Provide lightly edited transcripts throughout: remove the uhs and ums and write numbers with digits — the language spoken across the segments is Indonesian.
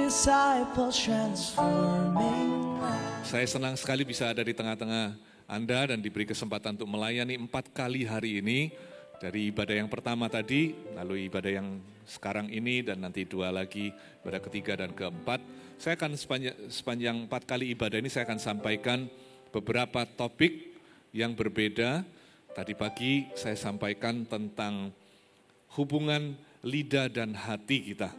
disciples transforming lives. Saya senang sekali bisa ada di tengah-tengah Anda dan diberi kesempatan untuk melayani 4 kali hari ini. Dari ibadah yang pertama tadi, lalu ibadah yang sekarang ini, dan nanti 2 lagi, ibadah ketiga dan keempat. Saya akan sepanjang 4 kali ibadah ini saya akan sampaikan beberapa topik yang berbeda. Tadi pagi saya sampaikan tentang hubungan lidah dan hati kita.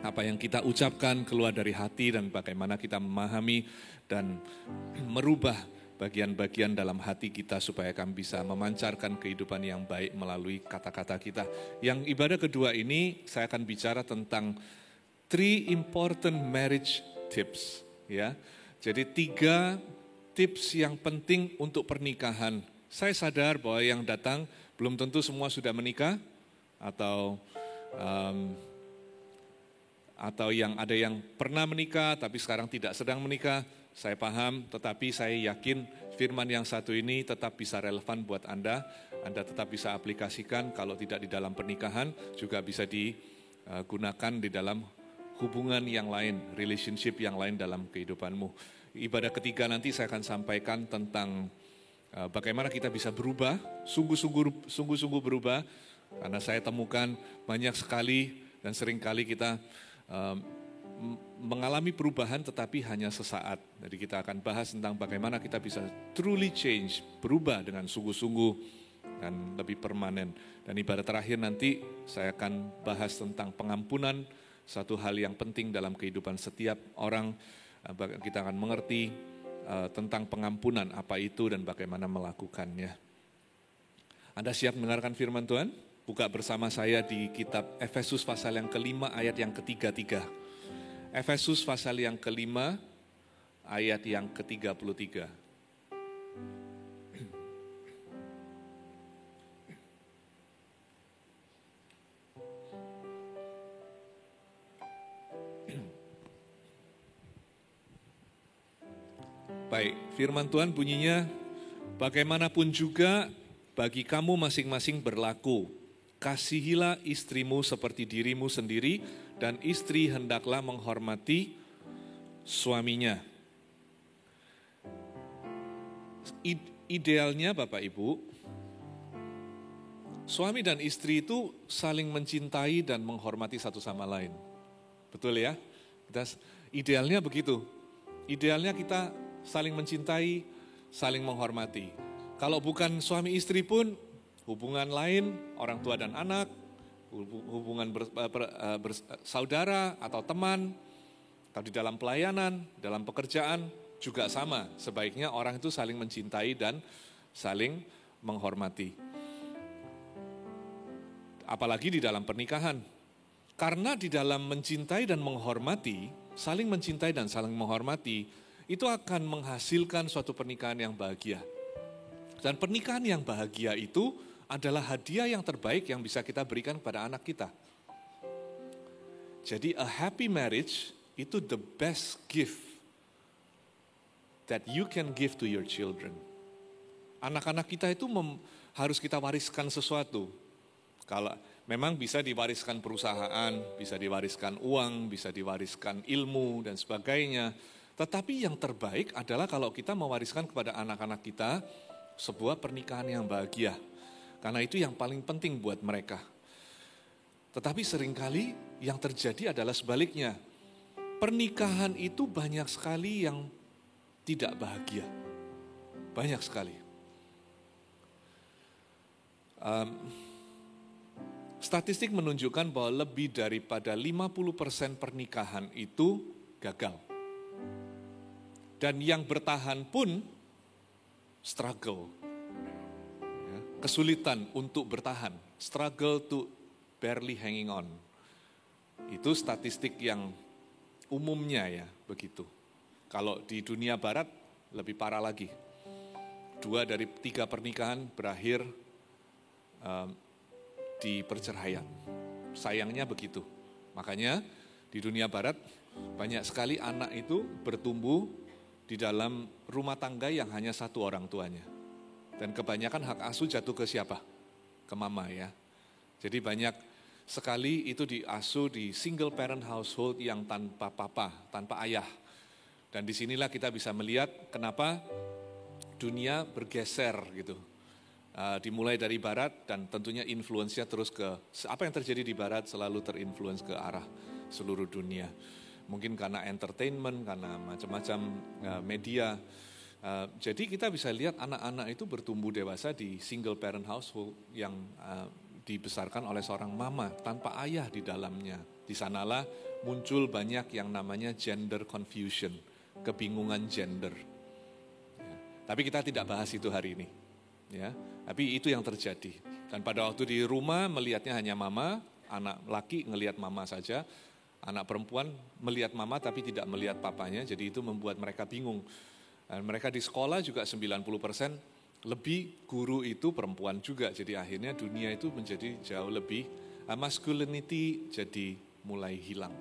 Apa yang kita ucapkan keluar dari hati dan bagaimana kita memahami dan merubah bagian-bagian dalam hati kita supaya kami bisa memancarkan kehidupan yang baik melalui kata-kata kita. Yang ibadah kedua ini saya akan bicara tentang 3 important marriage tips. Ya. Jadi 3 tips yang penting untuk pernikahan. Saya sadar bahwa yang datang belum tentu semua sudah menikah atau yang ada yang pernah menikah tapi sekarang tidak sedang menikah. Saya paham, tetapi saya yakin firman yang satu ini tetap bisa relevan buat Anda. Anda tetap bisa aplikasikan, kalau tidak di dalam pernikahan juga bisa digunakan di dalam hubungan yang lain, relationship yang lain dalam kehidupanmu. Ibadah ketiga nanti saya akan sampaikan tentang bagaimana kita bisa berubah, sungguh-sungguh berubah, karena saya temukan banyak sekali dan seringkali kita mengalami perubahan tetapi hanya sesaat. Jadi kita akan bahas tentang bagaimana kita bisa truly change, berubah dengan sungguh-sungguh dan lebih permanen. Dan ibadah terakhir nanti saya akan bahas tentang pengampunan, satu hal yang penting dalam kehidupan setiap orang. Kita akan mengerti tentang pengampunan, apa itu dan bagaimana melakukannya. Anda siap mendengarkan firman Tuhan? Buka bersama saya di kitab Efesus pasal yang ke-5 ayat yang ke-33. Efesus pasal yang ke-5 ayat yang ke-33. Baik, firman Tuhan bunyinya, bagaimanapun juga bagi kamu masing-masing berlaku, kasihilah istrimu seperti dirimu sendiri, dan istri hendaklah menghormati suaminya. Idealnya Bapak Ibu, suami dan istri itu saling mencintai dan menghormati satu sama lain. Betul ya? Idealnya begitu. Idealnya kita saling mencintai, saling menghormati. Kalau bukan suami istri pun, hubungan lain, orang tua dan anak, hubungan saudara atau teman, atau di dalam pelayanan, dalam pekerjaan, juga sama. Sebaiknya orang itu saling mencintai dan saling menghormati. Apalagi di dalam pernikahan. Karena di dalam mencintai dan menghormati, saling mencintai dan saling menghormati, itu akan menghasilkan suatu pernikahan yang bahagia. Dan pernikahan yang bahagia itu adalah hadiah yang terbaik yang bisa kita berikan kepada anak kita. Jadi a happy marriage itu the best gift that you can give to your children. Anak-anak kita itu harus kita wariskan sesuatu. Kalau memang bisa diwariskan perusahaan, bisa diwariskan uang, bisa diwariskan ilmu dan sebagainya. Tetapi yang terbaik adalah kalau kita mewariskan kepada anak-anak kita sebuah pernikahan yang bahagia. Karena itu yang paling penting buat mereka. Tetapi seringkali yang terjadi adalah sebaliknya. Pernikahan itu banyak sekali yang tidak bahagia. Banyak sekali. Statistik menunjukkan bahwa lebih daripada 50% pernikahan itu gagal. Dan yang bertahan pun struggle, ya, kesulitan untuk bertahan, struggle to barely hanging on. Itu statistik yang umumnya ya begitu. Kalau di dunia barat lebih parah lagi. 2 dari 3 pernikahan berakhir di perceraian. Sayangnya begitu. Makanya di dunia barat banyak sekali anak itu bertumbuh di dalam rumah tangga yang hanya satu orang tuanya. Dan kebanyakan hak asuh jatuh ke siapa? Ke mama ya. Jadi banyak sekali itu diasuh di single parent household yang tanpa papa, tanpa ayah. Dan disinilah kita bisa melihat kenapa dunia bergeser gitu. Dimulai dari barat dan tentunya influence-nya terus ke, apa yang terjadi di barat selalu terinfluence ke arah seluruh dunia. Mungkin karena entertainment, karena macam-macam media. Jadi kita bisa lihat anak-anak itu bertumbuh dewasa di single parent household yang dibesarkan oleh seorang mama tanpa ayah di dalamnya. Di sanalah muncul banyak yang namanya gender confusion, kebingungan gender. Ya. Tapi kita tidak bahas itu hari ini. Ya, tapi itu yang terjadi. Dan pada waktu di rumah melihatnya hanya mama, anak laki ngelihat mama saja, anak perempuan melihat mama tapi tidak melihat papanya, jadi itu membuat mereka bingung. Dan mereka di sekolah juga 90% lebih guru itu perempuan juga, jadi akhirnya dunia itu menjadi jauh lebih, masculinity jadi mulai hilang.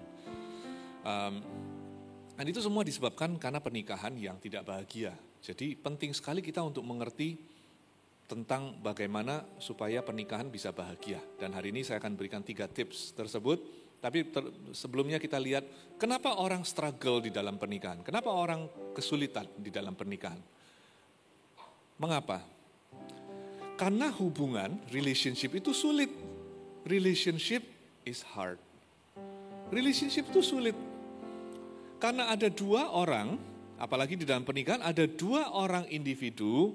Dan itu semua disebabkan karena pernikahan yang tidak bahagia. Jadi penting sekali kita untuk mengerti tentang bagaimana supaya pernikahan bisa bahagia. Dan hari ini saya akan berikan 3 tips tersebut. Tapi sebelumnya kita lihat kenapa orang struggle di dalam pernikahan. Kenapa orang kesulitan di dalam pernikahan. Mengapa? Karena hubungan, relationship itu sulit. Relationship is hard. Relationship itu sulit. Karena ada 2 orang, apalagi di dalam pernikahan, ada 2 orang individu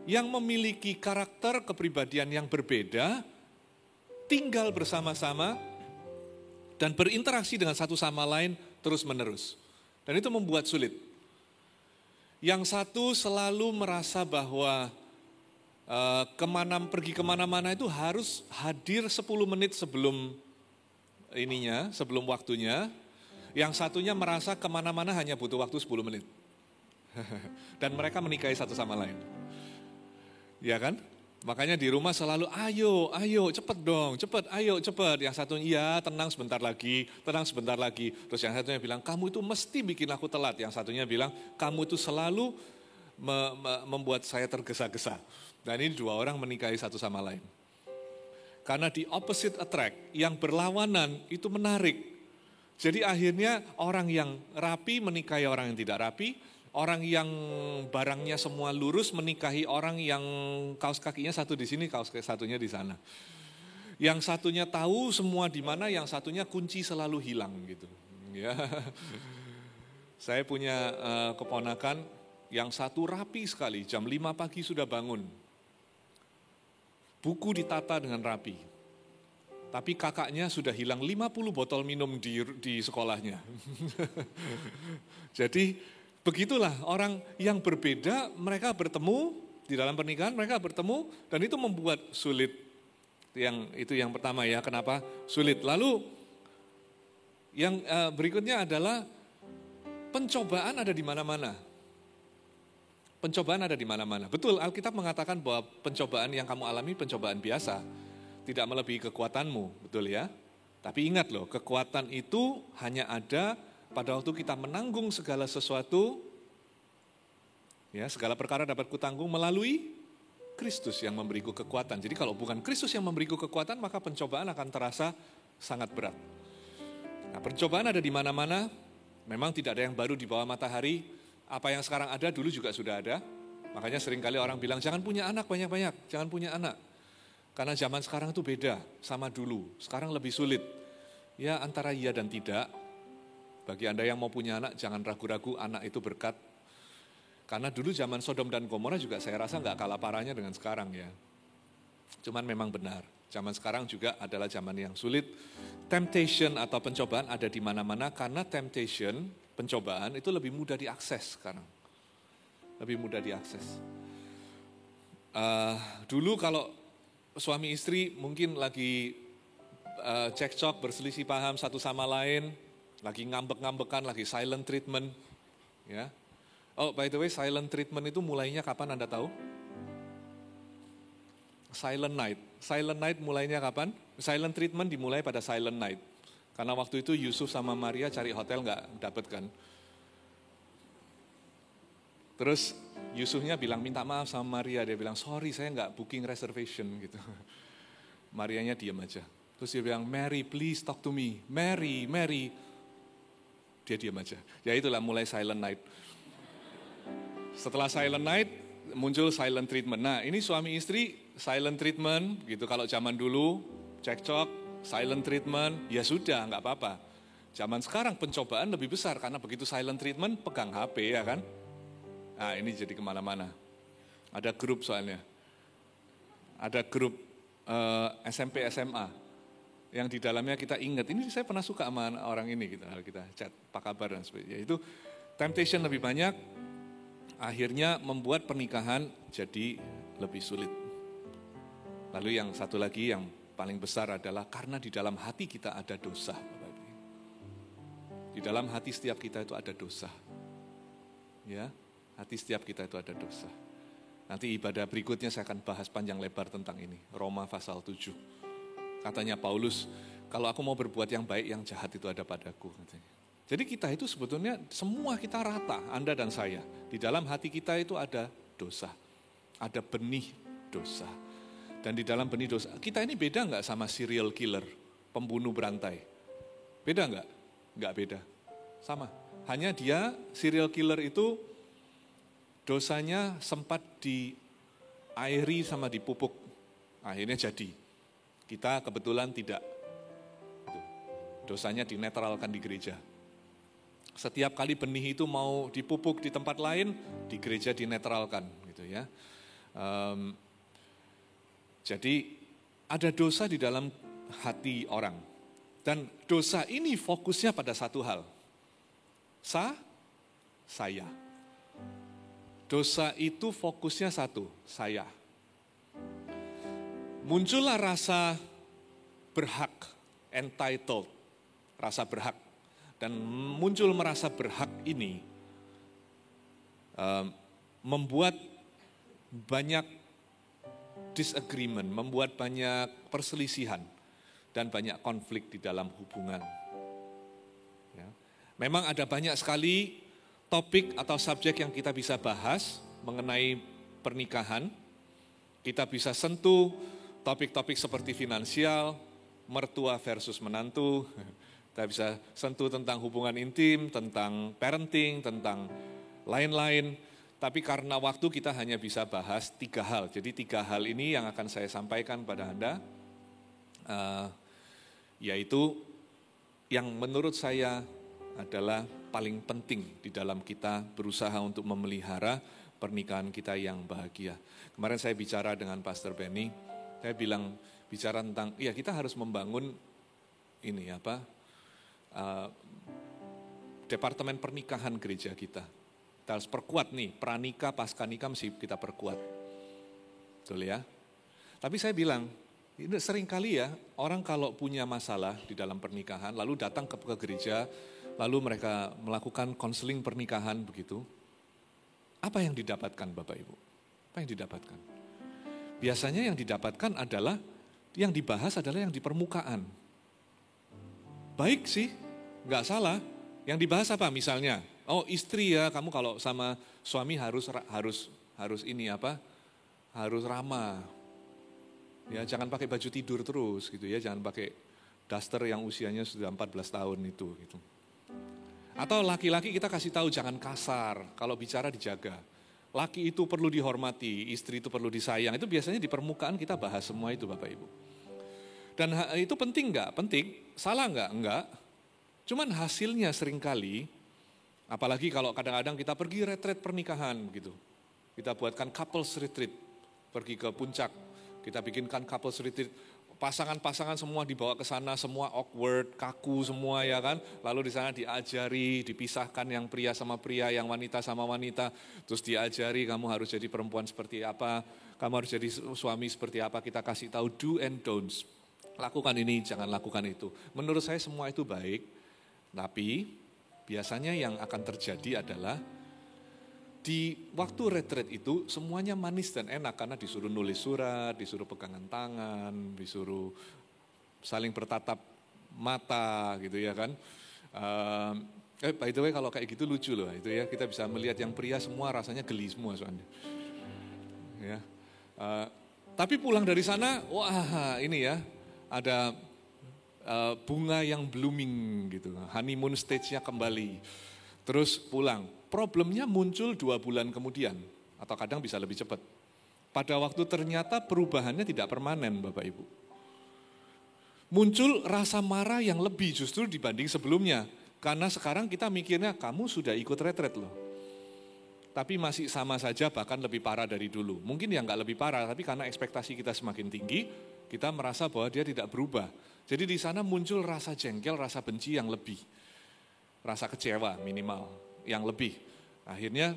yang memiliki karakter kepribadian yang berbeda, tinggal bersama-sama, dan berinteraksi dengan satu sama lain terus-menerus. Dan itu membuat sulit. Yang satu selalu merasa bahwa pergi kemana-mana itu harus hadir 10 menit sebelum sebelum waktunya. Yang satunya merasa kemana-mana hanya butuh waktu 10 menit. Dan mereka menikahi satu sama lain. Ya kan? Makanya di rumah selalu ayo cepet dong, cepet. Yang satunya iya tenang sebentar lagi. Terus yang satunya bilang kamu itu mesti bikin aku telat. Yang satunya bilang kamu itu selalu membuat saya tergesa-gesa. Dan ini 2 orang menikahi satu sama lain. Karena di opposite attract, yang berlawanan itu menarik. Jadi akhirnya orang yang rapi menikahi orang yang tidak rapi. Orang yang barangnya semua lurus menikahi orang yang kaos kakinya satu di sini, kaos satunya di sana. Yang satunya tahu semua di mana, yang satunya kunci selalu hilang gitu. Ya. Saya punya keponakan yang satu rapi sekali, jam 5 pagi sudah bangun. Buku ditata dengan rapi. Tapi kakaknya sudah hilang 50 botol minum di sekolahnya. Jadi begitulah orang yang berbeda, mereka bertemu di dalam pernikahan, mereka bertemu dan itu membuat sulit. Itu yang pertama ya, kenapa sulit. Lalu yang berikutnya adalah pencobaan ada di mana-mana. Pencobaan ada di mana-mana. Betul, Alkitab mengatakan bahwa pencobaan yang kamu alami pencobaan biasa, tidak melebihi kekuatanmu, betul ya? Tapi ingat loh, kekuatan itu hanya ada pada waktu kita menanggung segala sesuatu, ya segala perkara dapat kutanggung melalui Kristus yang memberiku kekuatan. Jadi kalau bukan Kristus yang memberiku kekuatan, maka pencobaan akan terasa sangat berat. Nah, pencobaan ada di mana-mana, memang tidak ada yang baru di bawah matahari. Apa yang sekarang ada dulu juga sudah ada. Makanya seringkali orang bilang jangan punya anak banyak-banyak, jangan punya anak. Karena zaman sekarang itu beda sama dulu, sekarang lebih sulit. Ya antara iya dan tidak. Bagi Anda yang mau punya anak, jangan ragu-ragu, anak itu berkat. Karena dulu zaman Sodom dan Gomora juga saya rasa nggak kalah parahnya dengan sekarang ya. Cuman memang benar, zaman sekarang juga adalah zaman yang sulit. Temptation atau pencobaan ada di mana-mana karena temptation, pencobaan itu lebih mudah diakses sekarang. Lebih mudah diakses. Dulu kalau suami istri mungkin lagi cekcok, berselisih paham satu sama lain, lagi ngambek-ngambekan, lagi silent treatment. Ya. Oh, by the way, silent treatment itu mulainya kapan Anda tahu? Silent night. Silent night mulainya kapan? Silent treatment dimulai pada silent night. Karena waktu itu Yusuf sama Maria cari hotel nggak dapet kan. Terus Yusufnya bilang minta maaf sama Maria. Dia bilang sorry saya nggak booking reservation gitu. Marianya diam aja. Terus dia bilang, Mary please talk to me. Mary, Mary. Dia diam aja. Ya itulah mulai silent night. Setelah silent night, muncul silent treatment. Nah ini suami istri silent treatment gitu. Kalau zaman dulu cekcok, silent treatment, ya sudah nggak apa-apa. Zaman sekarang pencobaan lebih besar karena begitu silent treatment pegang HP ya kan. Nah ini jadi kemana-mana. Ada grup soalnya. Ada grup SMP SMA yang di dalamnya kita ingat. Ini saya pernah suka sama orang ini gitu. Kita chat, apa kabar dan sebagainya. Itu temptation lebih banyak. Akhirnya membuat pernikahan jadi lebih sulit. Lalu yang satu lagi yang paling besar adalah karena di dalam hati kita ada dosa. Di dalam hati setiap kita itu ada dosa. Ya, hati setiap kita itu ada dosa. Nanti ibadah berikutnya saya akan bahas panjang lebar tentang ini. Roma pasal 7. Katanya Paulus, kalau aku mau berbuat yang baik, yang jahat itu ada padaku. Katanya. Jadi kita itu sebetulnya semua kita rata, Anda dan saya. Di dalam hati kita itu ada dosa. Ada benih dosa. Dan di dalam benih dosa, kita ini beda nggak sama serial killer, pembunuh berantai? Beda nggak? Nggak beda. Sama. Hanya dia, serial killer itu dosanya sempat diairi sama dipupuk. Akhirnya jadi. Kita kebetulan tidak. Dosanya dinetralkan di gereja. Setiap kali benih itu mau dipupuk di tempat lain, di gereja dinetralkan, gitu ya. Jadi ada dosa di dalam hati orang, dan dosa ini fokusnya pada satu hal, saya. Dosa itu fokusnya satu, saya. Muncullah rasa berhak, entitled, rasa berhak. Dan muncul merasa berhak ini membuat banyak disagreement, membuat banyak perselisihan dan banyak konflik di dalam hubungan. Ya. Memang ada banyak sekali topik atau subjek yang kita bisa bahas mengenai pernikahan. Kita bisa sentuh topik-topik seperti finansial, mertua versus menantu. Kita bisa sentuh tentang hubungan intim, tentang parenting, tentang lain-lain. Tapi karena waktu kita hanya bisa bahas 3 hal. Jadi 3 hal ini yang akan saya sampaikan pada Anda. Yaitu yang menurut saya adalah paling penting di dalam kita berusaha untuk memelihara pernikahan kita yang bahagia. Kemarin saya bicara dengan Pastor Benny, saya bicara tentang, ya kita harus membangun ini departemen pernikahan gereja kita. Kita harus perkuat nih, pranikah, pascanikah mesti kita perkuat. Betul ya? Tapi saya bilang, ini sering kali ya, orang kalau punya masalah di dalam pernikahan, lalu datang ke gereja, lalu mereka melakukan konseling pernikahan begitu. Apa yang didapatkan Bapak Ibu? Apa yang didapatkan? Biasanya yang didapatkan adalah, yang dibahas adalah yang di permukaan. Baik sih, nggak salah. Yang dibahas apa misalnya? Oh istri ya, kamu kalau sama suami harus ini harus ramah. Ya jangan pakai baju tidur terus gitu ya, jangan pakai daster yang usianya sudah 14 tahun itu gitu. Atau laki-laki kita kasih tahu jangan kasar, kalau bicara dijaga. Laki itu perlu dihormati, istri itu perlu disayang. Itu biasanya di permukaan kita bahas semua itu Bapak Ibu. Dan itu penting nggak? Penting. Salah nggak? Enggak. Cuman hasilnya seringkali, apalagi kalau kadang-kadang kita pergi retreat pernikahan gitu. Kita buatkan couples retreat, pergi ke puncak, kita bikinkan couples retreat, pasangan-pasangan semua dibawa ke sana, semua awkward, kaku semua ya kan. Lalu di sana diajari, dipisahkan yang pria sama pria, yang wanita sama wanita. Terus diajari kamu harus jadi perempuan seperti apa, kamu harus jadi suami seperti apa, kita kasih tahu do and don'ts. Lakukan ini, jangan lakukan itu. Menurut saya semua itu baik. Tapi biasanya yang akan terjadi adalah di waktu retreat itu semuanya manis dan enak karena disuruh nulis surat, disuruh pegangan tangan, disuruh saling bertatap mata gitu ya kan. By the way kalau kayak gitu lucu loh itu ya, kita bisa melihat yang pria semua rasanya geli semua soalnya. Ya. Tapi pulang dari sana, wah ini ya ada bunga yang blooming gitu, honeymoon stage-nya kembali, terus pulang. Problemnya muncul 2 bulan kemudian, atau kadang bisa lebih cepat. Pada waktu ternyata perubahannya tidak permanen Bapak Ibu. Muncul rasa marah yang lebih justru dibanding sebelumnya. Karena sekarang kita mikirnya kamu sudah ikut retret loh. Tapi masih sama saja bahkan lebih parah dari dulu. Mungkin ya nggak lebih parah, tapi karena ekspektasi kita semakin tinggi, kita merasa bahwa dia tidak berubah. Jadi di sana muncul rasa jengkel, rasa benci yang lebih. Rasa kecewa minimal yang lebih. Akhirnya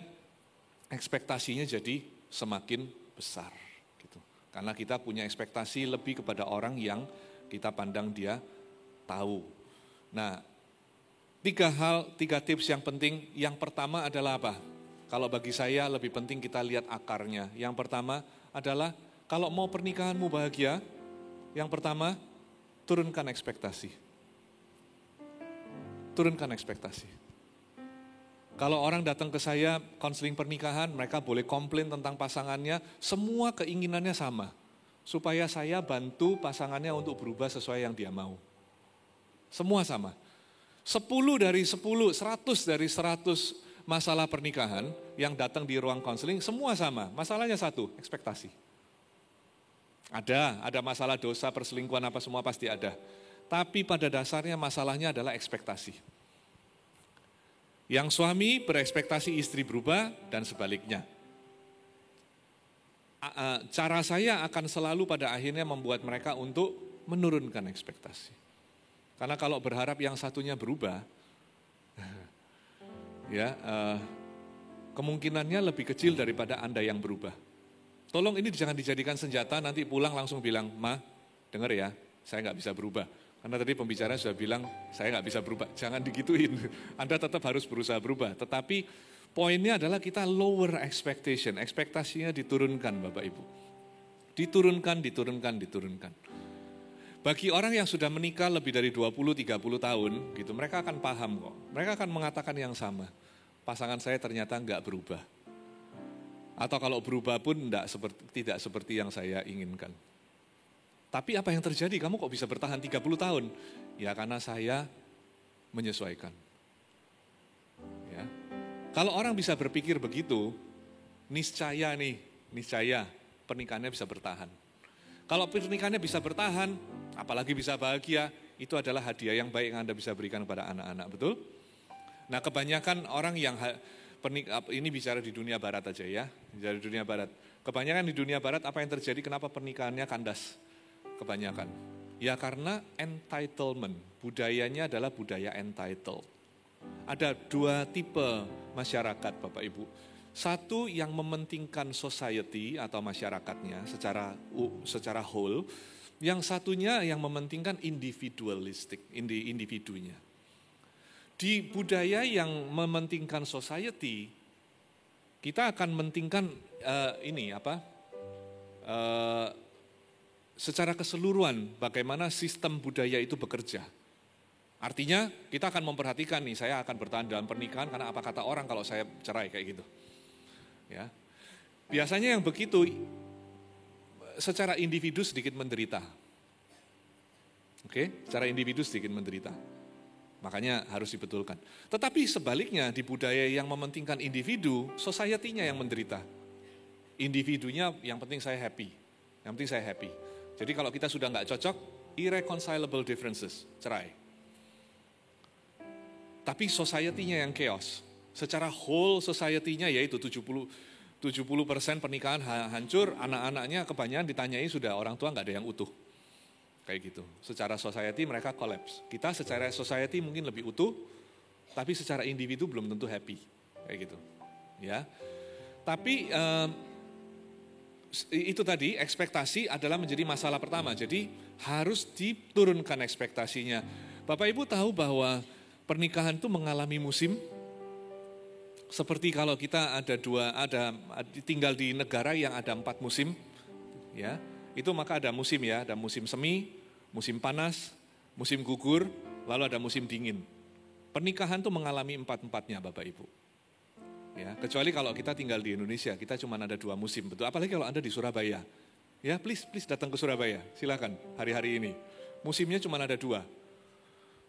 ekspektasinya jadi semakin besar. Gitu. Karena kita punya ekspektasi lebih kepada orang yang kita pandang dia tahu. Nah, 3 tips yang penting. Yang pertama adalah apa? Kalau bagi saya lebih penting kita lihat akarnya. Yang pertama adalah kalau mau pernikahanmu bahagia, yang pertama turunkan ekspektasi. Turunkan ekspektasi. Kalau orang datang ke saya konseling pernikahan, mereka boleh komplain tentang pasangannya, semua keinginannya sama. Supaya saya bantu pasangannya untuk berubah sesuai yang dia mau. Semua sama. 10 dari 10, 100 dari 100 masalah pernikahan yang datang di ruang konseling semua sama. Masalahnya satu, ekspektasi. Ada masalah dosa, perselingkuhan apa semua pasti ada. Tapi pada dasarnya masalahnya adalah ekspektasi. Yang suami berekspektasi istri berubah dan sebaliknya. Cara saya akan selalu pada akhirnya membuat mereka untuk menurunkan ekspektasi. Karena kalau berharap yang satunya berubah, kemungkinannya lebih kecil daripada Anda yang berubah. Tolong ini jangan dijadikan senjata, nanti pulang langsung bilang, Ma, dengar ya, saya nggak bisa berubah. Karena tadi pembicara sudah bilang, saya nggak bisa berubah. Jangan digituin, Anda tetap harus berusaha berubah. Tetapi poinnya adalah kita lower expectation, ekspektasinya diturunkan Bapak Ibu. Diturunkan. Bagi orang yang sudah menikah lebih dari 20-30 tahun, gitu, mereka akan paham kok. Mereka akan mengatakan yang sama. Pasangan saya ternyata enggak berubah. Atau kalau berubah pun tidak seperti yang saya inginkan. Tapi apa yang terjadi? Kamu kok bisa bertahan 30 tahun? Ya karena saya menyesuaikan. Ya. Kalau orang bisa berpikir begitu, niscaya pernikahannya bisa bertahan. Kalau pernikahannya bisa bertahan, apalagi bisa bahagia, itu adalah hadiah yang baik yang Anda bisa berikan kepada anak-anak, betul? Nah kebanyakan orang yang, ini bicara di dunia barat aja ya, bicara di dunia barat. Kebanyakan di dunia barat apa yang terjadi, kenapa pernikahannya kandas? Kebanyakan. Ya karena entitlement, budayanya adalah budaya entitled. Ada 2 tipe masyarakat Bapak Ibu. Satu yang mementingkan society atau masyarakatnya secara whole, yang satunya yang mementingkan individualistik, individunya. Di budaya yang mementingkan society, kita akan mementingkan secara keseluruhan bagaimana sistem budaya itu bekerja. Artinya kita akan memperhatikan nih, saya akan bertahan dalam pernikahan karena apa kata orang kalau saya cerai kayak gitu. Ya, biasanya yang begitu secara individu sedikit menderita. Oke, secara individu sedikit menderita. Makanya harus dibetulkan. Tetapi sebaliknya di budaya yang mementingkan individu, society-nya yang menderita. Individunya yang penting saya happy. Yang penting saya happy. Jadi kalau kita sudah nggak cocok, irreconcilable differences, cerai. Tapi society-nya yang chaos. Secara whole society-nya yaitu 70% pernikahan hancur, anak-anaknya kebanyakan ditanyai sudah orang tua nggak ada yang utuh. Kayak gitu. Secara society mereka collapse. Kita secara society mungkin lebih utuh, tapi secara individu belum tentu happy. Kayak gitu. Ya. Tapi itu tadi ekspektasi adalah menjadi masalah pertama. Jadi harus diturunkan ekspektasinya. Bapak Ibu tahu bahwa pernikahan itu mengalami musim. Seperti kalau kita tinggal di negara yang ada 4 musim, ya, itu maka ada musim ya, ada musim semi, musim panas, musim gugur, lalu ada musim dingin. Pernikahan itu mengalami 4-4-nya Bapak Ibu. Ya, kecuali kalau kita tinggal di Indonesia, kita cuma ada 2 musim, betul. Apalagi kalau Anda di Surabaya, ya please datang ke Surabaya, silakan hari-hari ini. Musimnya cuma ada 2.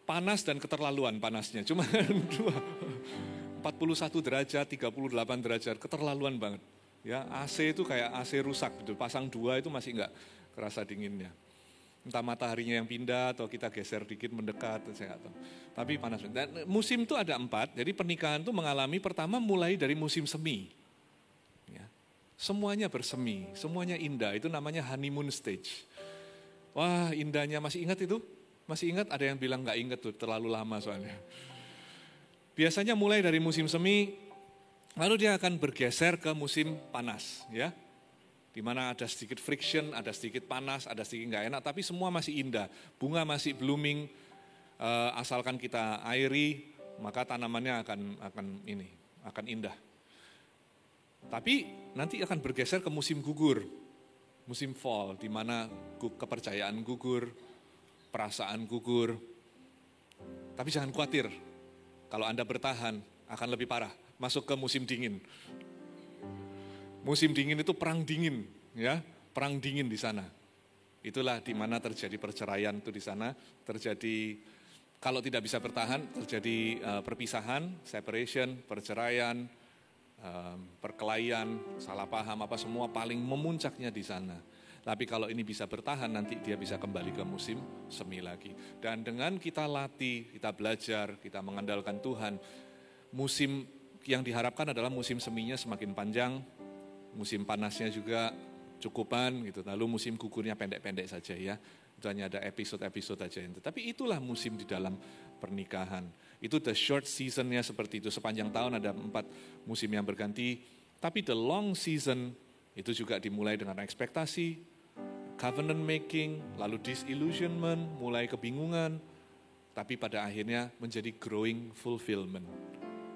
Panas dan keterlaluan panasnya, cuma 2. 41 derajat, 38 derajat, keterlaluan banget. Ya, AC itu kayak AC rusak gitu. Pasang 2 itu masih enggak kerasa dinginnya. Entah mataharinya yang pindah atau kita geser dikit mendekat, saya nggak tahu. Tapi panas. Dan musim itu ada 4, jadi pernikahan itu mengalami pertama mulai dari musim semi. Ya. Semuanya bersemi, semuanya indah, itu namanya honeymoon stage. Wah indahnya, masih ingat itu? Masih ingat? Ada yang bilang nggak ingat tuh, terlalu lama soalnya. Biasanya mulai dari musim semi, lalu dia akan bergeser ke musim panas, ya. Di mana ada sedikit friction, ada sedikit panas, ada sedikit nggak enak, tapi semua masih indah. Bunga masih blooming, asalkan kita airi, maka tanamannya akan indah. Tapi nanti akan bergeser ke musim gugur, musim fall, di mana kepercayaan gugur, perasaan gugur. Tapi jangan khawatir, kalau Anda bertahan akan lebih parah, masuk ke musim dingin. Musim dingin itu perang dingin, ya, perang dingin di sana. Itulah di mana terjadi perceraian itu di sana, terjadi kalau tidak bisa bertahan terjadi perpisahan, separation, perceraian, perkelahian, salah paham apa semua paling memuncaknya di sana. Tapi kalau ini bisa bertahan nanti dia bisa kembali ke musim semi lagi. Dan dengan kita latih, kita belajar, kita mengandalkan Tuhan, musim yang diharapkan adalah musim seminya semakin panjang. Musim panasnya juga cukupan gitu, lalu musim gugurnya pendek-pendek saja ya. Itu hanya ada episode-episode saja. Tapi itulah musim di dalam pernikahan. Itu the short seasonnya seperti itu. Sepanjang tahun ada 4 musim yang berganti. Tapi the long season itu juga dimulai dengan ekspektasi, covenant making, lalu disillusionment, mulai kebingungan. Tapi pada akhirnya menjadi growing fulfillment.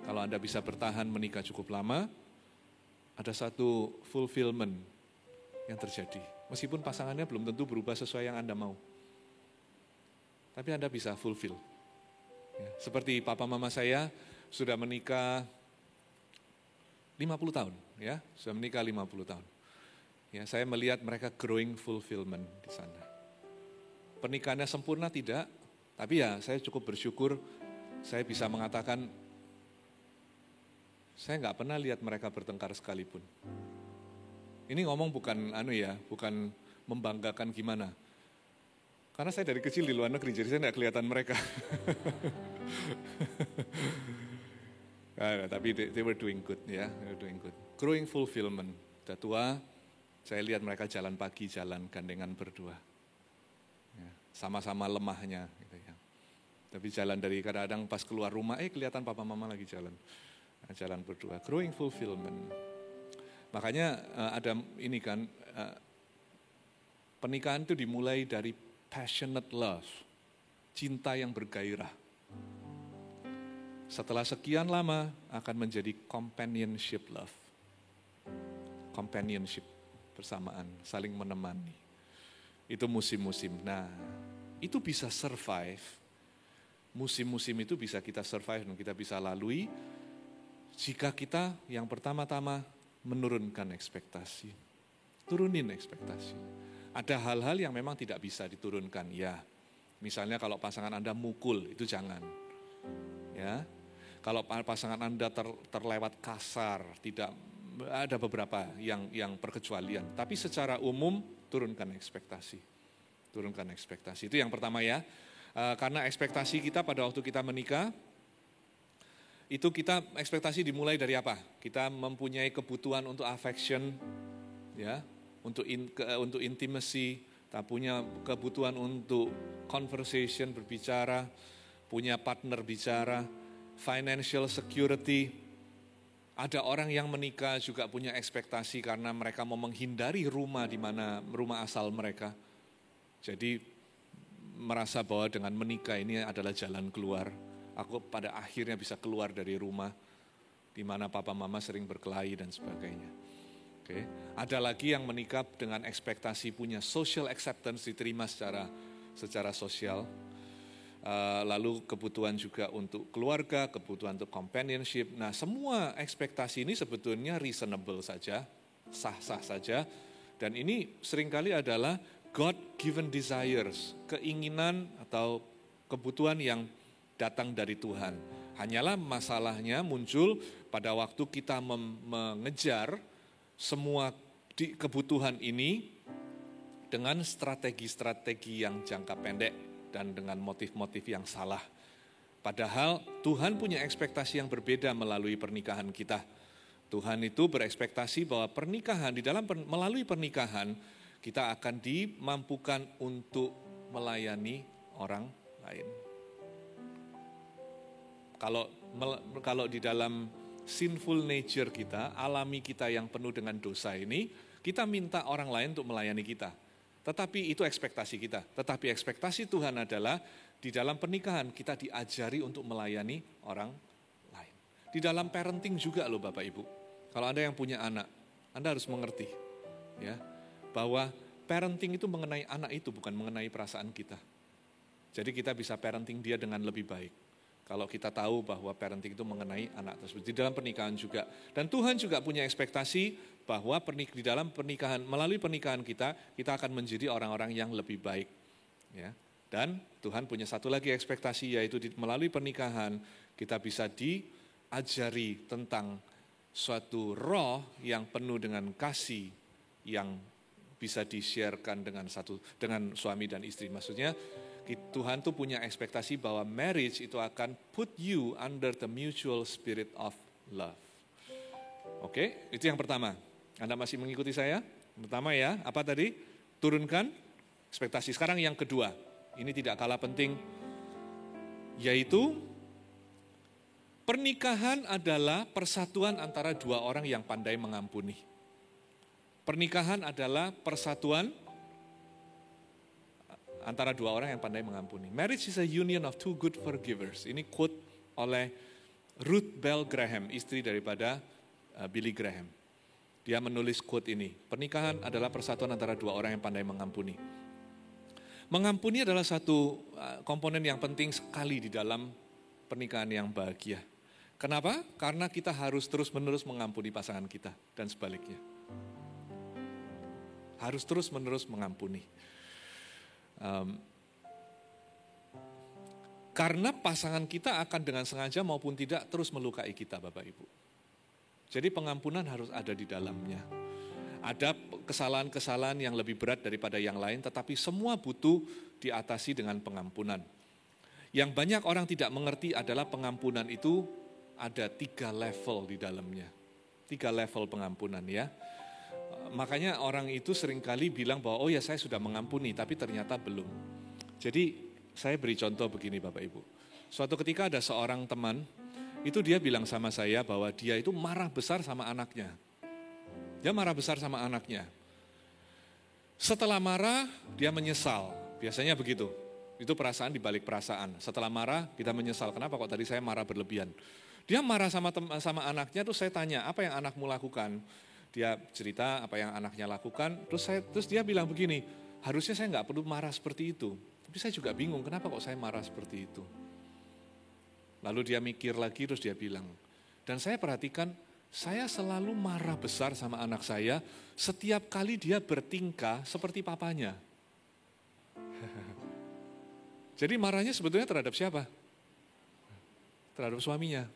Kalau Anda bisa bertahan menikah cukup lama, ada satu fulfillment yang terjadi. Meskipun pasangannya belum tentu berubah sesuai yang Anda mau. Tapi Anda bisa fulfill. Ya, seperti papa mama saya sudah menikah 50 tahun. Ya, sudah menikah 50 tahun. Ya, saya melihat mereka growing fulfillment di sana. Pernikahannya sempurna tidak, tapi ya saya cukup bersyukur saya bisa mengatakan saya nggak pernah lihat mereka bertengkar sekalipun. Ini ngomong bukan bukan membanggakan gimana. Karena saya dari kecil di luar negeri, jadi saya nggak kelihatan mereka. Tapi they were doing good ya, they were doing good. Growing fulfillment. Sudah tua, saya lihat mereka jalan pagi, jalan gandengan berdua. Ya, sama-sama lemahnya. Gitu ya. Tapi jalan dari kadang-kadang pas keluar rumah, kelihatan papa mama lagi jalan. Jalan berdua, growing fulfillment. Makanya ada ini kan, pernikahan itu dimulai dari passionate love, cinta yang bergairah. Setelah sekian lama akan menjadi companionship love. Companionship, bersamaan, saling menemani. Itu musim-musim. Nah, itu bisa survive. Musim-musim itu bisa kita survive dan kita bisa lalui jika kita yang pertama-tama menurunkan ekspektasi. Turunin ekspektasi. Ada hal-hal yang memang tidak bisa diturunkan, ya. Misalnya kalau pasangan Anda mukul, itu jangan. Ya. Kalau pasangan Anda terlewat kasar, tidak ada beberapa yang perkecualian. Tapi secara umum turunkan ekspektasi. Turunkan ekspektasi. Itu yang pertama ya. Karena ekspektasi kita pada waktu kita menikah, itu kita ekspektasi dimulai dari apa? Kita mempunyai kebutuhan untuk affection, ya, untuk intimacy, kita punya kebutuhan untuk conversation, berbicara, punya partner bicara, financial security. Ada orang yang menikah juga punya ekspektasi karena mereka mau menghindari rumah di mana rumah asal mereka. Jadi merasa bahwa dengan menikah ini adalah jalan keluar. Aku pada akhirnya bisa keluar dari rumah di mana papa mama sering berkelahi dan sebagainya. Oke. Ada lagi yang menikah dengan ekspektasi punya social acceptance, diterima secara sosial. Lalu kebutuhan juga untuk keluarga, kebutuhan untuk companionship. Nah, semua ekspektasi ini sebetulnya reasonable saja, sah-sah saja. Dan ini seringkali adalah God-given desires, keinginan atau kebutuhan yang datang dari Tuhan. Hanyalah masalahnya muncul pada waktu kita mengejar semua kebutuhan ini dengan strategi-strategi yang jangka pendek dan dengan motif-motif yang salah. Padahal Tuhan punya ekspektasi yang berbeda melalui pernikahan kita. Tuhan itu berekspektasi bahwa pernikahan, melalui pernikahan, kita akan dimampukan untuk melayani orang lain. Kalau di dalam sinful nature kita, alami kita yang penuh dengan dosa ini, kita minta orang lain untuk melayani kita. Tetapi itu ekspektasi kita. Tetapi ekspektasi Tuhan adalah di dalam pernikahan kita diajari untuk melayani orang lain. Di dalam parenting juga loh Bapak Ibu. Kalau Anda yang punya anak, Anda harus mengerti ya, bahwa parenting itu mengenai anak itu, bukan mengenai perasaan kita. Jadi kita bisa parenting dia dengan lebih baik. Kalau kita tahu bahwa parenting itu mengenai anak tersebut. Di dalam pernikahan juga. Dan Tuhan juga punya ekspektasi bahwa di dalam pernikahan, melalui pernikahan kita akan menjadi orang-orang yang lebih baik. Ya. Dan Tuhan punya satu lagi ekspektasi, yaitu melalui pernikahan kita bisa diajari tentang suatu roh yang penuh dengan kasih yang bisa di-sharekan dengan suami dan istri. Maksudnya Tuhan tuh punya ekspektasi bahwa marriage itu akan put you under the mutual spirit of love. Oke, itu yang pertama. Anda masih mengikuti saya? Pertama ya, apa tadi? Turunkan ekspektasi. Sekarang yang kedua, ini tidak kalah penting, yaitu pernikahan adalah persatuan antara dua orang yang pandai mengampuni. Pernikahan adalah persatuan antara dua orang yang pandai mengampuni. Marriage is a union of two good forgivers. Ini quote oleh Ruth Bell Graham, istri daripada Billy Graham. Dia menulis quote ini. Pernikahan adalah persatuan antara dua orang yang pandai mengampuni. Mengampuni adalah satu komponen yang penting sekali di dalam pernikahan yang bahagia. Kenapa? Karena kita harus terus-menerus mengampuni pasangan kita dan sebaliknya. Harus terus-menerus mengampuni. Karena pasangan kita akan dengan sengaja maupun tidak terus melukai kita Bapak Ibu. Jadi pengampunan harus ada di dalamnya. Ada kesalahan-kesalahan yang lebih berat daripada yang lain, tetapi semua butuh diatasi dengan pengampunan. Yang banyak orang tidak mengerti adalah pengampunan itu ada 3 level di dalamnya. 3 level pengampunan ya. Makanya orang itu seringkali bilang bahwa oh ya saya sudah mengampuni, tapi ternyata belum. Jadi saya beri contoh begini Bapak Ibu. Suatu ketika ada seorang teman, itu dia bilang sama saya bahwa dia itu marah besar sama anaknya. Dia marah besar sama anaknya. Setelah marah, dia menyesal. Biasanya begitu. Itu perasaan dibalik perasaan. Setelah marah, kita menyesal. Kenapa kok tadi saya marah berlebihan? Dia marah sama anaknya, terus saya tanya, apa yang anakmu lakukan? Dia cerita apa yang anaknya lakukan, terus dia bilang begini, harusnya saya nggak perlu marah seperti itu. Tapi saya juga bingung, kenapa kok saya marah seperti itu? Lalu dia mikir lagi, terus dia bilang, dan saya perhatikan, saya selalu marah besar sama anak saya, setiap kali dia bertingkah seperti papanya. Jadi marahnya sebetulnya terhadap siapa? Terhadap suaminya.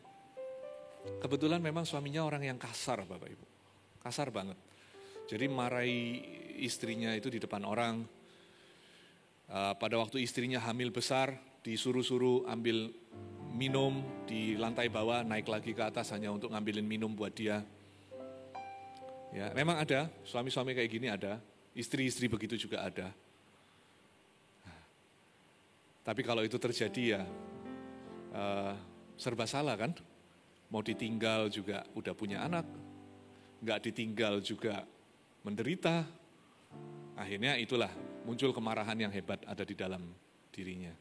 Kebetulan memang suaminya orang yang kasar Bapak Ibu. Kasar banget. Jadi marahi istrinya itu di depan orang. Pada waktu istrinya hamil besar, disuruh-suruh ambil minum di lantai bawah, naik lagi ke atas hanya untuk ngambilin minum buat dia. Ya, memang ada, suami-suami kayak gini ada, istri-istri begitu juga ada. Tapi kalau itu terjadi ya serba salah kan. Mau ditinggal juga udah punya anak, nggak ditinggal juga menderita. Akhirnya itulah muncul kemarahan yang hebat ada di dalam dirinya.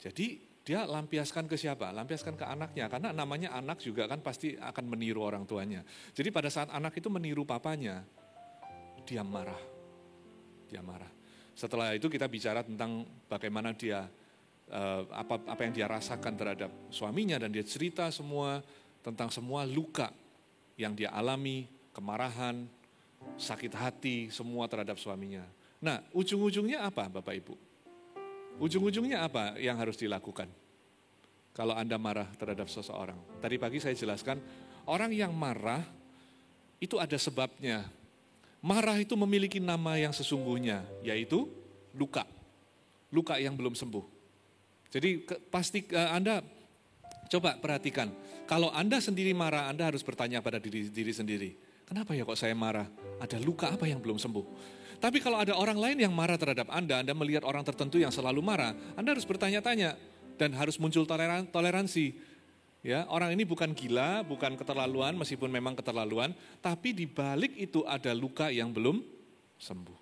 Jadi dia lampiaskan ke siapa? Lampiaskan ke anaknya, karena namanya anak juga kan pasti akan meniru orang tuanya. Jadi pada saat anak itu meniru papanya, dia marah. Dia marah. Setelah itu kita bicara tentang bagaimana dia, apa yang dia rasakan terhadap suaminya, dan dia cerita semua tentang semua luka yang dia alami, kemarahan, sakit hati, semua terhadap suaminya. Nah, ujung-ujungnya apa Bapak Ibu? Ujung-ujungnya apa yang harus dilakukan kalau Anda marah terhadap seseorang? Tadi pagi saya jelaskan, orang yang marah itu ada sebabnya. Marah itu memiliki nama yang sesungguhnya, yaitu luka. Luka yang belum sembuh. Jadi Anda coba perhatikan, kalau Anda sendiri marah, Anda harus bertanya pada diri sendiri. Kenapa ya kok saya marah? Ada luka apa yang belum sembuh? Tapi kalau ada orang lain yang marah terhadap Anda melihat orang tertentu yang selalu marah, Anda harus bertanya-tanya dan harus muncul toleransi. Ya, orang ini bukan gila, bukan keterlaluan, meskipun memang keterlaluan, tapi di balik itu ada luka yang belum sembuh.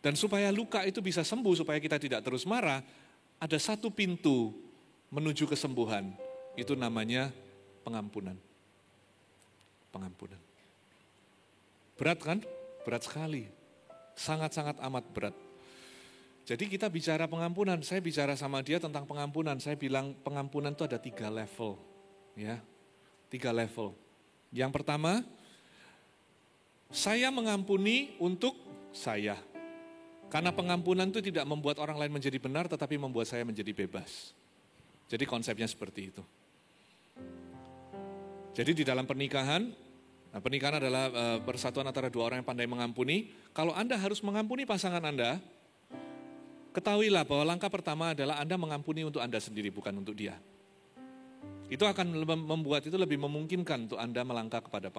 Dan supaya luka itu bisa sembuh, supaya kita tidak terus marah, ada satu pintu menuju kesembuhan. Itu namanya pengampunan. Pengampunan. Berat kan? Berat sekali. Sangat-sangat amat berat. Jadi kita bicara pengampunan, saya bicara sama dia tentang pengampunan. Saya bilang pengampunan itu ada 3 level. Ya, 3 level. Yang pertama, saya mengampuni untuk saya. Karena pengampunan itu tidak membuat orang lain menjadi benar, tetapi membuat saya menjadi bebas. Jadi konsepnya seperti itu. Jadi di dalam pernikahan adalah persatuan antara 2 orang yang pandai mengampuni. Kalau Anda harus mengampuni pasangan Anda, ketahuilah bahwa langkah pertama adalah Anda mengampuni untuk Anda sendiri, bukan untuk dia. Itu akan membuat itu lebih memungkinkan untuk Anda melangkah kepada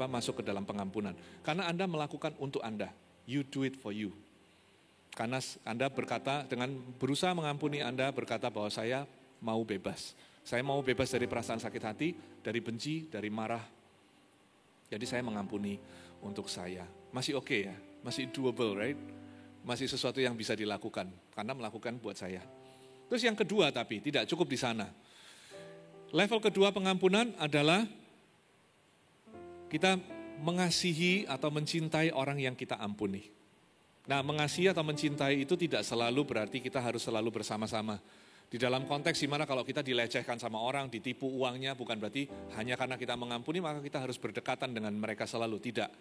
masuk ke dalam pengampunan. Karena Anda melakukan untuk Anda. You do it for you. Karena Anda berkata, dengan berusaha mengampuni, Anda berkata bahwa saya mau bebas. Saya mau bebas dari perasaan sakit hati, dari benci, dari marah. Jadi saya mengampuni untuk saya. Masih oke ya, masih doable, right? Masih sesuatu yang bisa dilakukan, karena melakukan buat saya. Terus yang kedua tapi, tidak cukup di sana. Level kedua pengampunan adalah kita mengasihi atau mencintai orang yang kita ampuni. Nah, mengasihi atau mencintai itu tidak selalu berarti kita harus selalu bersama-sama. Di dalam konteks dimana kalau kita dilecehkan sama orang, ditipu uangnya, bukan berarti hanya karena kita mengampuni maka kita harus berdekatan dengan mereka selalu, tidak.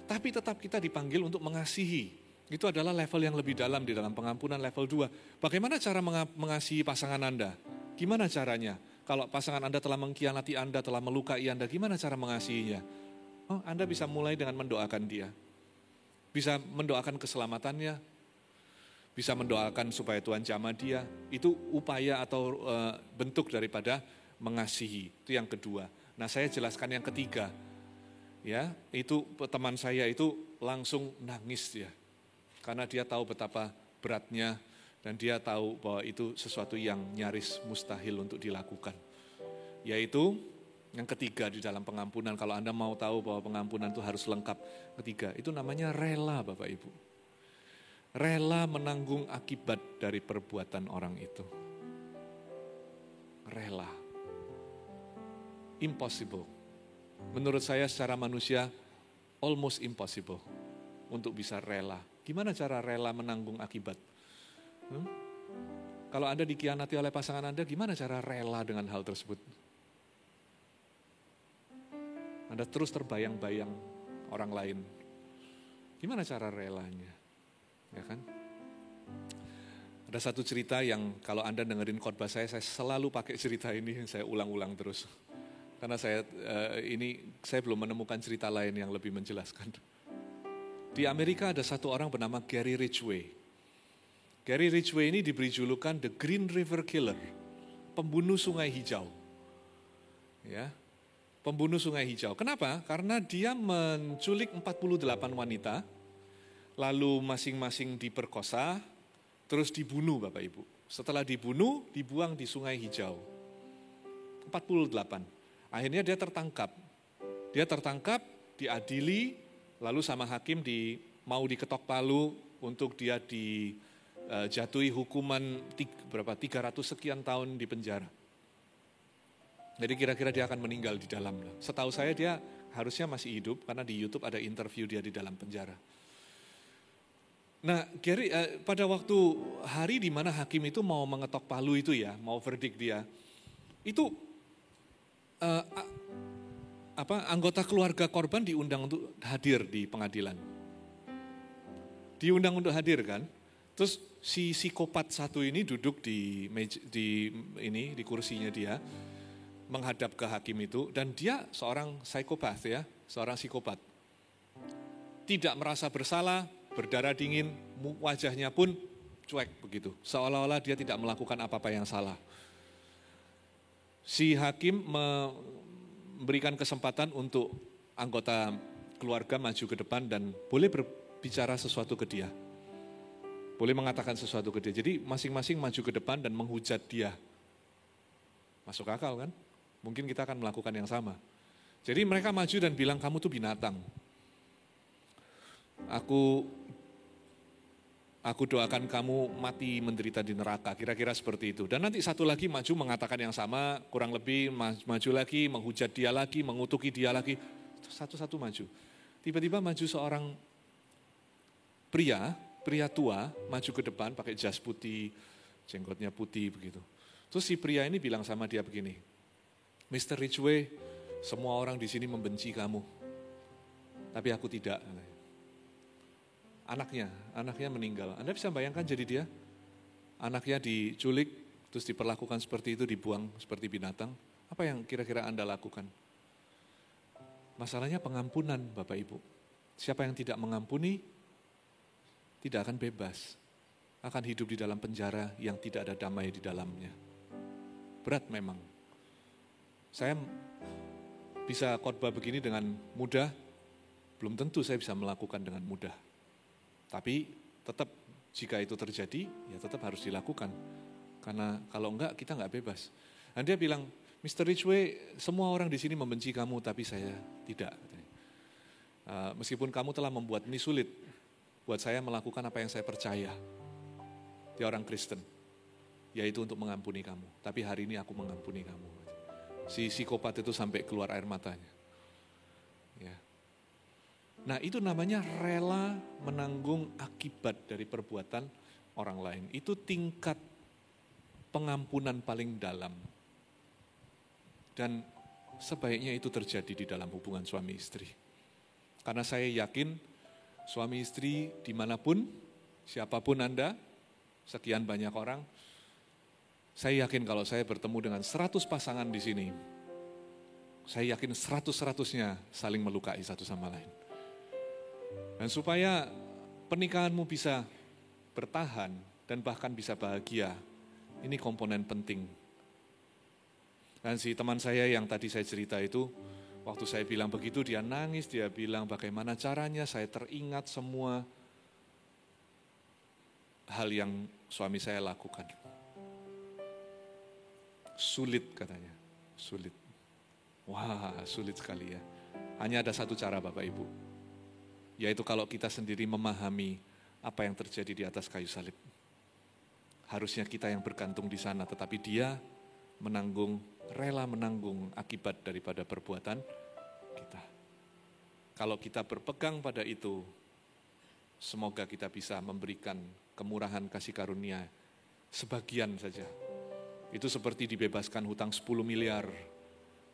Tapi tetap kita dipanggil untuk mengasihi. Itu adalah level yang lebih dalam di dalam pengampunan level 2. Bagaimana cara mengasihi pasangan Anda? Gimana caranya? Kalau pasangan Anda telah mengkhianati Anda, telah melukai Anda, gimana cara mengasihinya? Oh, Anda bisa mulai dengan mendoakan dia. Bisa mendoakan keselamatannya, bisa mendoakan supaya Tuhan jamah dia. Itu upaya atau bentuk daripada mengasihi. Itu yang kedua. Nah, saya jelaskan yang ketiga. Ya, itu teman saya itu langsung nangis dia. Karena dia tahu betapa beratnya dan dia tahu bahwa itu sesuatu yang nyaris mustahil untuk dilakukan. Yaitu yang ketiga di dalam pengampunan, kalau Anda mau tahu bahwa pengampunan itu harus lengkap. Ketiga, itu namanya rela Bapak Ibu. Rela menanggung akibat dari perbuatan orang itu. Rela. Impossible. Menurut saya secara manusia, almost impossible untuk bisa rela. Gimana cara rela menanggung akibat? Kalau Anda dikhianati oleh pasangan Anda, gimana cara rela dengan hal tersebut? Anda terus terbayang-bayang orang lain. Gimana cara relanya? Ya kan? Ada satu cerita yang kalau Anda dengerin khotbah saya selalu pakai cerita ini, saya ulang-ulang terus. Karena saya belum menemukan cerita lain yang lebih menjelaskan. Di Amerika ada satu orang bernama Gary Ridgway. Gary Ridgway ini diberi julukan The Green River Killer, pembunuh sungai hijau. Ya, pembunuh sungai hijau. Kenapa? Karena dia menculik 48 wanita, lalu masing-masing diperkosa, terus dibunuh Bapak Ibu. Setelah dibunuh, dibuang di sungai hijau. 48. Akhirnya dia tertangkap. Dia tertangkap, diadili, lalu sama hakim mau diketok palu untuk dia dijatuhi hukuman 300 sekian tahun di penjara. Jadi kira-kira dia akan meninggal di dalam. Setahu saya dia harusnya masih hidup karena di YouTube ada interview dia di dalam penjara. Nah, Gary pada waktu hari di mana hakim itu mau mengetok palu itu ya, mau verdict dia, itu anggota keluarga korban diundang untuk hadir di pengadilan. diundang untuk hadir kan. Terus si psikopat satu ini duduk di kursinya dia, menghadap ke hakim itu, dan dia seorang psikopat ya, seorang psikopat. Tidak merasa bersalah, berdarah dingin, wajahnya pun cuek begitu. Seolah-olah dia tidak melakukan apa-apa yang salah. Si hakim memberikan kesempatan untuk anggota keluarga maju ke depan dan boleh berbicara sesuatu ke dia. Boleh mengatakan sesuatu ke dia. Jadi masing-masing maju ke depan dan menghujat dia. Masuk akal kan? Mungkin kita akan melakukan yang sama. Jadi mereka maju dan bilang, kamu tuh binatang. Aku doakan kamu mati menderita di neraka, kira-kira seperti itu. Dan nanti satu lagi maju mengatakan yang sama, kurang lebih maju lagi, menghujat dia lagi, mengutuki dia lagi. Satu-satu maju. Tiba-tiba maju seorang pria tua, maju ke depan pakai jas putih, jenggotnya putih begitu. Terus si pria ini bilang sama dia begini, Mr. Ridgway, semua orang di sini membenci kamu, tapi aku tidak. Anaknya meninggal. Anda bisa bayangkan jadi dia? Anaknya diculik, terus diperlakukan seperti itu, dibuang seperti binatang. Apa yang kira-kira Anda lakukan? Masalahnya pengampunan Bapak Ibu. Siapa yang tidak mengampuni, tidak akan bebas. Akan hidup di dalam penjara yang tidak ada damai di dalamnya. Berat memang. Saya bisa khotbah begini dengan mudah, belum tentu saya bisa melakukan dengan mudah. Tapi tetap jika itu terjadi, ya tetap harus dilakukan. Karena kalau enggak, kita enggak bebas. Dan dia bilang, Mr. Ridgway, semua orang di sini membenci kamu, tapi saya tidak. Meskipun kamu telah membuat ini sulit, buat saya melakukan apa yang saya percaya. Dia orang Kristen, yaitu untuk mengampuni kamu. Tapi hari ini aku mengampuni kamu. Si psikopat itu sampai keluar air matanya. Ya. Nah itu namanya rela menanggung akibat dari perbuatan orang lain. Itu tingkat pengampunan paling dalam. Dan sebaiknya itu terjadi di dalam hubungan suami istri. Karena saya yakin suami istri dimanapun, siapapun Anda, sekian banyak orang, saya yakin kalau saya bertemu dengan 100 pasangan di sini, saya yakin 100-100-nya saling melukai satu sama lain. Dan supaya pernikahanmu bisa bertahan dan bahkan bisa bahagia, ini komponen penting. Dan si teman saya yang tadi saya cerita itu, waktu saya bilang begitu dia nangis, dia bilang bagaimana caranya, saya teringat semua hal yang suami saya lakukan. Sulit katanya, sulit. Wah, sulit sekali ya. Hanya ada satu cara Bapak Ibu, yaitu kalau kita sendiri memahami apa yang terjadi di atas kayu salib. Harusnya kita yang bergantung di sana, tetapi dia rela menanggung akibat daripada perbuatan kita. Kalau kita berpegang pada itu, semoga kita bisa memberikan kemurahan kasih karunia sebagian saja. Itu seperti dibebaskan hutang 10 miliar,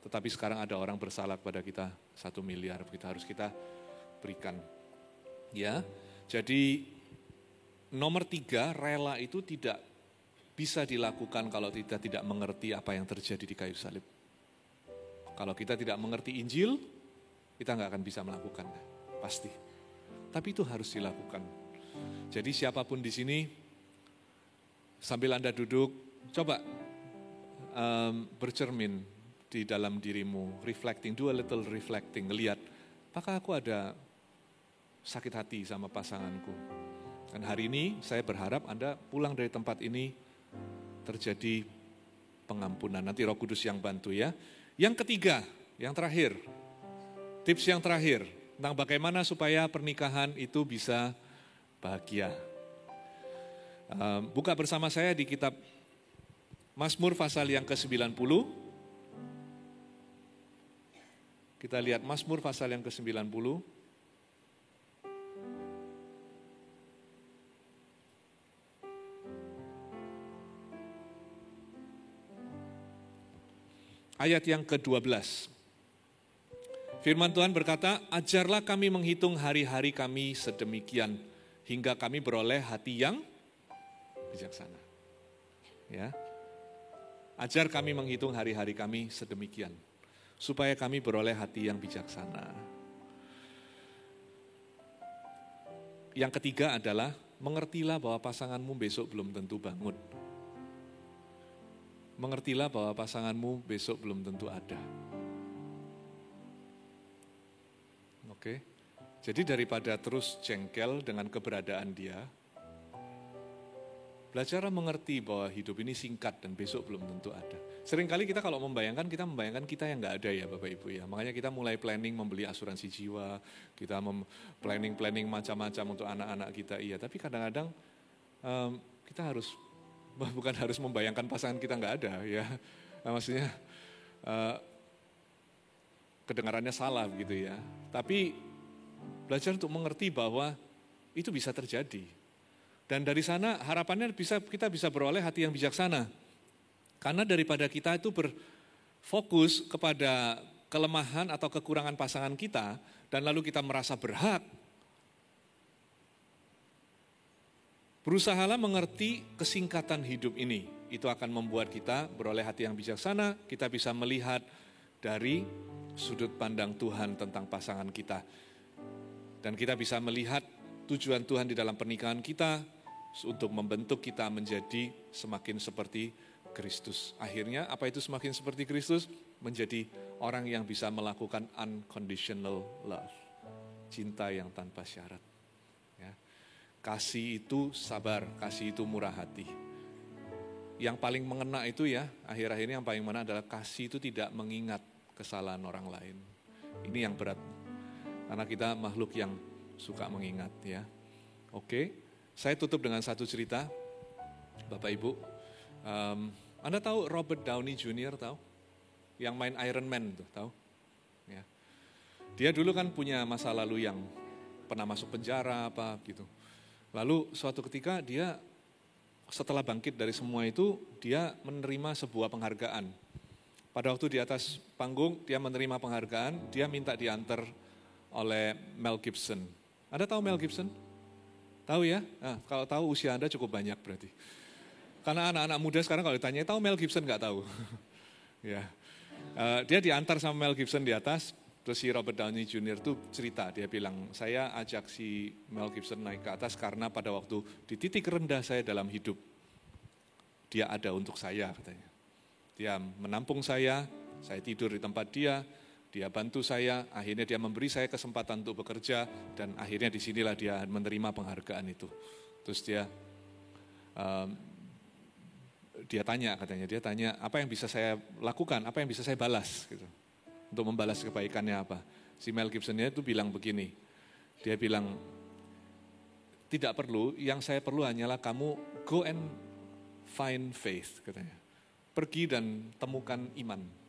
tetapi sekarang ada orang bersalah kepada kita 1 miliar, kita harus kita berikan. Ya, jadi nomor 3, rela itu tidak bisa dilakukan kalau kita tidak mengerti apa yang terjadi di kayu salib. Kalau kita tidak mengerti Injil, kita nggak akan bisa melakukan, pasti. Tapi itu harus dilakukan. Jadi siapapun di sini, sambil Anda duduk, coba bercermin di dalam dirimu, reflecting, do a little reflecting, lihat, apakah aku ada sakit hati sama pasanganku. Dan hari ini saya berharap Anda pulang dari tempat ini terjadi pengampunan. Nanti Roh Kudus yang bantu ya. Yang ketiga, yang terakhir, tips yang terakhir tentang bagaimana supaya pernikahan itu bisa bahagia. Buka bersama saya di kitab Mazmur pasal yang ke-90. Kita lihat Mazmur pasal yang ke-90. Ayat yang ke-12. Firman Tuhan berkata, ajarlah kami menghitung hari-hari kami sedemikian, hingga kami beroleh hati yang bijaksana. Ya. Ajar kami menghitung hari-hari kami sedemikian, supaya kami beroleh hati yang bijaksana. Yang ketiga adalah, mengertilah bahwa pasanganmu besok belum tentu bangun. Mengertilah bahwa pasanganmu besok belum tentu ada. Oke. Jadi daripada terus jengkel dengan keberadaan dia, belajarlah mengerti bahwa hidup ini singkat dan besok belum tentu ada. Seringkali kita kalau membayangkan kita yang nggak ada ya Bapak Ibu ya. Makanya kita mulai planning membeli asuransi jiwa, kita planning macam-macam untuk anak-anak kita. Iya, tapi kadang-kadang kita bukan harus membayangkan pasangan kita nggak ada ya. Maksudnya kedengarannya salah begitu ya. Tapi belajar untuk mengerti bahwa itu bisa terjadi. Dan dari sana harapannya kita bisa beroleh hati yang bijaksana. Karena daripada kita itu berfokus kepada kelemahan atau kekurangan pasangan kita, dan lalu kita merasa berhak, berusahalah mengerti kesingkatan hidup ini. Itu akan membuat kita beroleh hati yang bijaksana, kita bisa melihat dari sudut pandang Tuhan tentang pasangan kita. Dan kita bisa melihat tujuan Tuhan di dalam pernikahan kita untuk membentuk kita menjadi semakin seperti Kristus. Akhirnya apa itu semakin seperti Kristus? Menjadi orang yang bisa melakukan unconditional love. Cinta yang tanpa syarat. Ya. Kasih itu sabar, kasih itu murah hati. Yang paling mengena itu ya, akhir-akhir ini yang paling mengena adalah kasih itu tidak mengingat kesalahan orang lain. Ini yang berat. Karena kita makhluk yang suka mengingat ya. Oke, saya tutup dengan satu cerita, Bapak Ibu. Anda tahu Robert Downey Jr. tahu? Yang main Iron Man tuh, tahu? Ya. Dia dulu kan punya masa lalu yang pernah masuk penjara apa gitu. Lalu suatu ketika dia setelah bangkit dari semua itu, dia menerima sebuah penghargaan. Pada waktu di atas panggung, dia menerima penghargaan, dia minta diantar oleh Mel Gibson. Anda tahu Mel Gibson? Tahu ya? Nah, kalau tahu usia Anda cukup banyak berarti. Karena anak-anak muda sekarang kalau ditanya, tahu Mel Gibson nggak tahu. Ya, dia diantar sama Mel Gibson di atas, terus si Robert Downey Jr. tuh cerita, dia bilang, saya ajak si Mel Gibson naik ke atas karena pada waktu di titik rendah saya dalam hidup, dia ada untuk saya katanya. Dia menampung saya tidur di tempat dia bantu saya, akhirnya dia memberi saya kesempatan untuk bekerja, dan akhirnya disinilah dia menerima penghargaan itu. Terus dia tanya apa yang bisa saya lakukan, apa yang bisa saya balas gitu, untuk membalas kebaikannya apa. Si Mel Gibson-nya itu bilang begini, dia bilang, tidak perlu, yang saya perlu hanyalah kamu go and find faith katanya. Pergi dan temukan iman.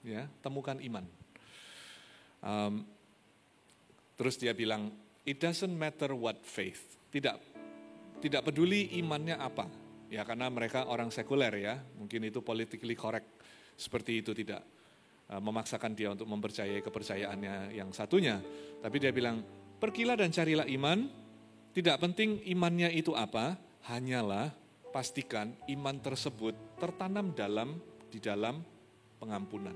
Ya, temukan iman. Terus dia bilang, it doesn't matter what faith. Tidak peduli imannya apa. Ya, karena mereka orang sekuler ya, mungkin itu politically correct. Seperti itu, tidak memaksakan dia untuk mempercayai kepercayaannya yang satunya. Tapi dia bilang, pergilah dan carilah iman. Tidak penting imannya itu apa, hanyalah pastikan iman tersebut tertanam di dalam pengampunan.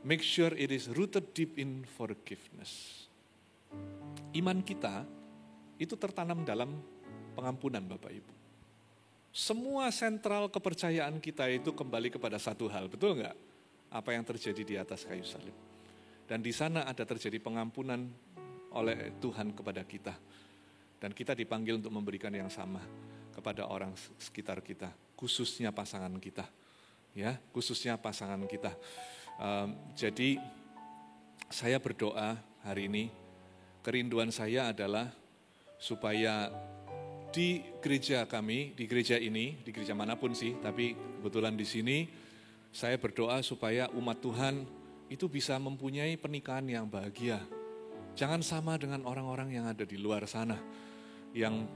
Make sure it is rooted deep in forgiveness. Iman kita itu tertanam dalam pengampunan Bapak Ibu. Semua sentral kepercayaan kita itu kembali kepada satu hal, betul enggak? Apa yang terjadi di atas kayu salib. Dan di sana ada terjadi pengampunan oleh Tuhan kepada kita. Dan kita dipanggil untuk memberikan yang sama kepada orang sekitar kita, khususnya pasangan kita. Ya, khususnya pasangan kita. Jadi saya berdoa hari ini, kerinduan saya adalah supaya di gereja kami, di gereja ini, di gereja manapun sih, tapi kebetulan di sini, saya berdoa supaya umat Tuhan itu bisa mempunyai pernikahan yang bahagia. Jangan sama dengan orang-orang yang ada di luar sana, yang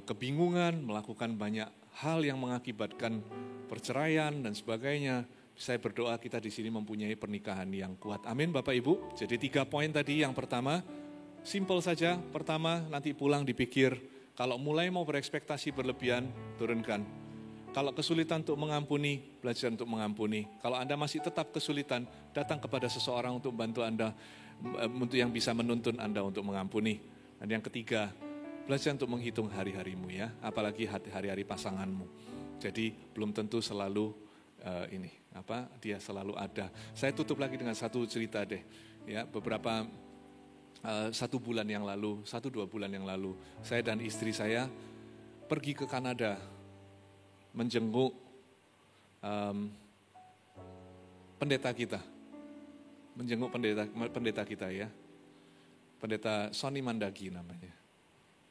kebingungan, melakukan banyak hal yang mengakibatkan perceraian dan sebagainya. Saya berdoa kita di sini mempunyai pernikahan yang kuat. Amin Bapak Ibu. Jadi 3 poin tadi. Yang pertama, Simple saja, pertama nanti pulang dipikir, kalau mulai mau berekspektasi berlebihan, turunkan. Kalau kesulitan untuk mengampuni, belajar untuk mengampuni. Kalau Anda masih tetap kesulitan, datang kepada seseorang untuk membantu Anda, untuk yang bisa menuntun Anda untuk mengampuni. Dan yang ketiga, belajar untuk menghitung hari-harimu ya, apalagi hari-hari pasanganmu. Jadi belum tentu selalu dia selalu ada. Saya tutup lagi dengan satu cerita deh, ya beberapa 1 bulan yang lalu, 1-2 bulan yang lalu, saya dan istri saya pergi ke Kanada menjenguk pendeta kita, pendeta kita ya, pendeta Sony Mandagi namanya,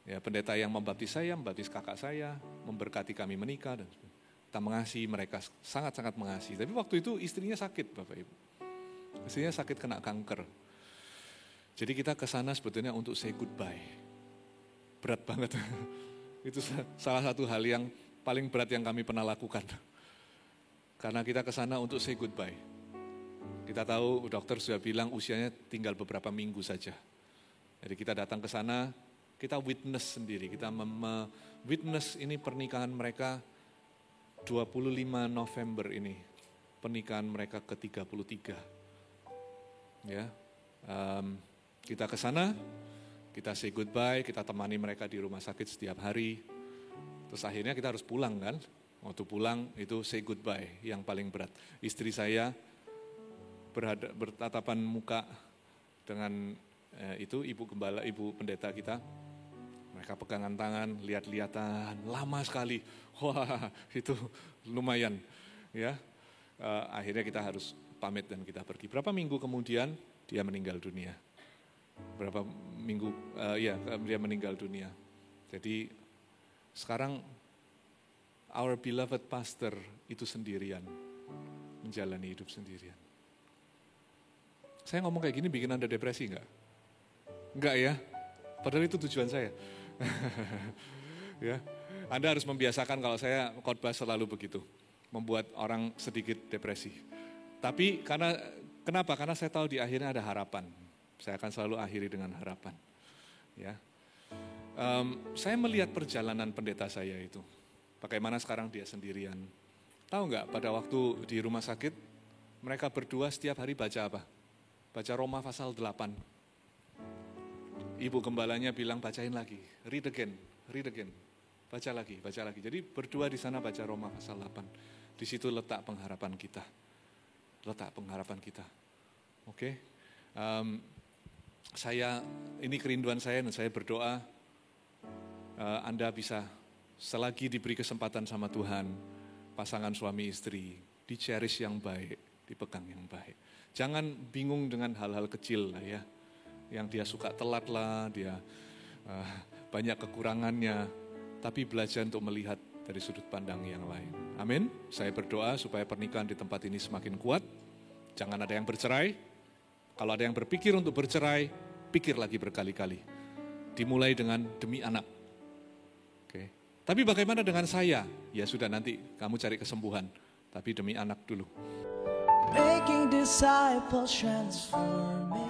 ya pendeta yang membaptis saya, membaptis kakak saya, memberkati kami menikah dan kita mengasihi mereka, sangat-sangat mengasihi. Tapi waktu itu istrinya sakit, Bapak Ibu, istrinya sakit kena kanker. Jadi kita ke sana sebetulnya untuk say goodbye. Berat banget. Itu salah satu hal yang paling berat yang kami pernah lakukan. Karena kita ke sana untuk say goodbye. Kita tahu dokter sudah bilang usianya tinggal beberapa minggu saja. Jadi kita datang ke sana, kita witness sendiri. Kita witness ini pernikahan mereka 25 November ini. Pernikahan mereka ke-33. Ya. Kita ke sana, kita say goodbye, kita temani mereka di rumah sakit setiap hari. Terus akhirnya kita harus pulang kan. Waktu pulang itu say goodbye yang paling berat. Istri saya bertatapan muka dengan ibu gembala, ibu pendeta kita. Mereka pegangan tangan, lihat-lihatan, lama sekali. Wah, itu lumayan. Ya, akhirnya kita harus pamit dan kita pergi. Berapa minggu kemudian dia meninggal dunia. Berapa minggu, dia meninggal dunia. Jadi sekarang our beloved pastor itu sendirian, menjalani hidup sendirian. Saya ngomong kayak gini bikin Anda depresi enggak? Enggak ya, padahal itu tujuan saya. Ya, Anda harus membiasakan kalau saya khotbah selalu begitu, membuat orang sedikit depresi. Tapi kenapa? Karena saya tahu di akhirnya ada harapan. Saya akan selalu akhiri dengan harapan. Ya, saya melihat perjalanan pendeta saya itu. Bagaimana sekarang dia sendirian. Tahu nggak pada waktu di rumah sakit, mereka berdua setiap hari baca apa? Baca Roma pasal 8. Ibu gembalanya bilang bacain lagi, read again. Baca lagi. Jadi berdua di sana baca Roma pasal 8. Di situ letak pengharapan kita. Oke. Ini kerinduan saya dan saya berdoa Anda bisa selagi diberi kesempatan sama Tuhan, pasangan suami istri, di-cherish yang baik, dipegang yang baik. Jangan bingung dengan hal-hal kecil lah ya, yang dia suka telat lah, dia banyak kekurangannya, tapi belajar untuk melihat dari sudut pandang yang lain. Amin. Saya berdoa supaya pernikahan di tempat ini semakin kuat, jangan ada yang bercerai. Kalau ada yang berpikir untuk bercerai, pikir lagi berkali-kali. Dimulai dengan demi anak. Oke. Tapi bagaimana dengan saya? Ya sudah, nanti kamu cari kesembuhan. Tapi demi anak dulu. Making disciples transforming